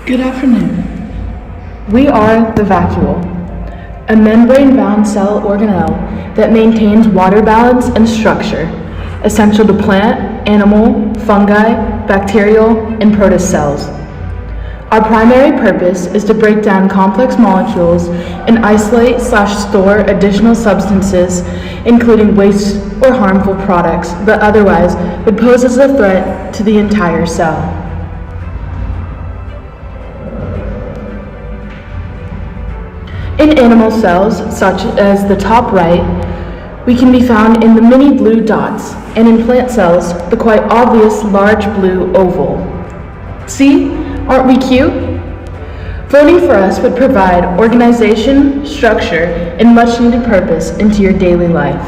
Good afternoon. We are the vacuole, a membrane-bound cell organelle that maintains water balance and structure, essential to plant, animal, fungi, bacterial, and protist cells. Our primary purpose is to break down complex molecules and isolate/store additional substances, including waste or harmful products, that otherwise would pose as a threat to the entire cell. In animal cells, such as the top right, we can be found in the many blue dots, and in plant cells, the quite obvious large blue oval. See? Aren't we cute? Voting for us would provide organization, structure, and much needed purpose into your daily life.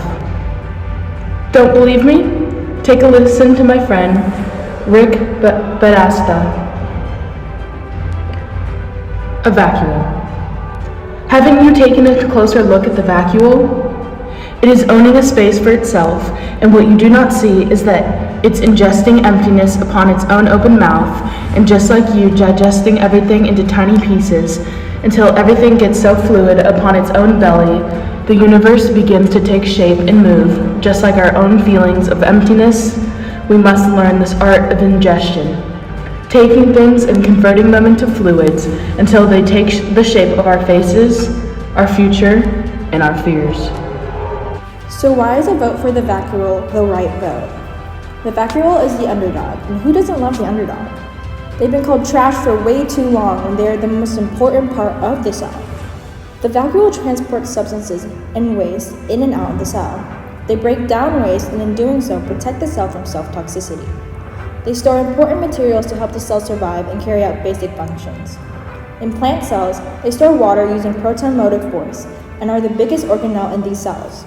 Don't believe me? Take a listen to my friend, Rick Badasta. A vacuole. Haven't you taken a closer look at the vacuole? It is owning a space for itself, and what you do not see is that it's ingesting emptiness upon its own open mouth, and just like you, digesting everything into tiny pieces, until everything gets so fluid upon its own belly, the universe begins to take shape and move. Just like our own feelings of emptiness, we must learn this art of ingestion, taking things and converting them into fluids until they take the shape of our faces, our future, and our fears. So why is a vote for the vacuole the right vote? The vacuole is the underdog, and who doesn't love the underdog? They've been called trash for way too long, and they are the most important part of the cell. The vacuole transports substances and waste in and out of the cell. They break down waste, and in doing so, protect the cell from self-toxicity. They store important materials to help the cell survive and carry out basic functions. In plant cells, they store water using proton motive force and are the biggest organelle in these cells.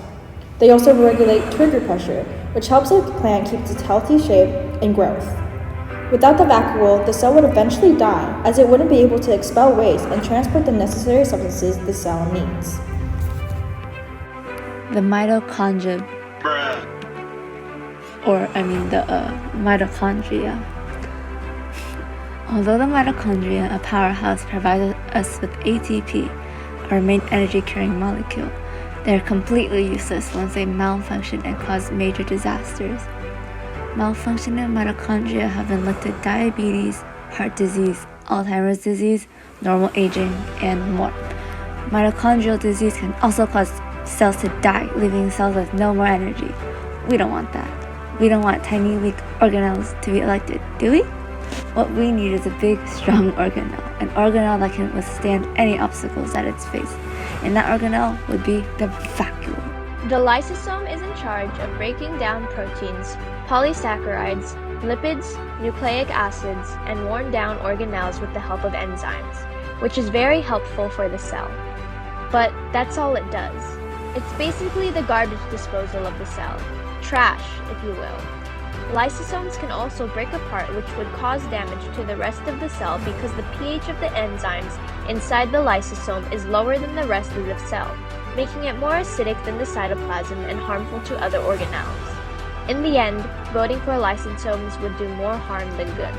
They also regulate trigger pressure, which helps a plant keep its healthy shape and growth. Without the vacuole, the cell would eventually die, as it wouldn't be able to expel waste and transport the necessary substances the cell needs. The mitochondria, mitochondria. Although the mitochondria, a powerhouse, provides us with ATP, our main energy-carrying molecule, they are completely useless once they malfunction and cause major disasters. Malfunctioning mitochondria have been linked to diabetes, heart disease, Alzheimer's disease, normal aging, and more. Mitochondrial disease can also cause cells to die, leaving cells with no more energy. We don't want that. We don't want tiny, weak organelles to be elected, do we? What we need is a big, strong organelle, an organelle that can withstand any obstacles that it's faced. And that organelle would be the vacuole. The lysosome is in charge of breaking down proteins, polysaccharides, lipids, nucleic acids, and worn down organelles with the help of enzymes, which is very helpful for the cell. But that's all it does. It's basically the garbage disposal of the cell. Trash, if you will. Lysosomes can also break apart, which would cause damage to the rest of the cell because the pH of the enzymes inside the lysosome is lower than the rest of the cell, making it more acidic than the cytoplasm and harmful to other organelles. In the end, voting for lysosomes would do more harm than good.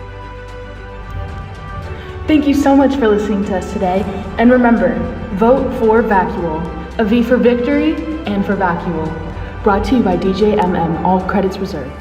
Thank you so much for listening to us today, and remember, vote for vacuole, a V for victory and for vacuole. Brought to you by DJ MM, all credits reserved.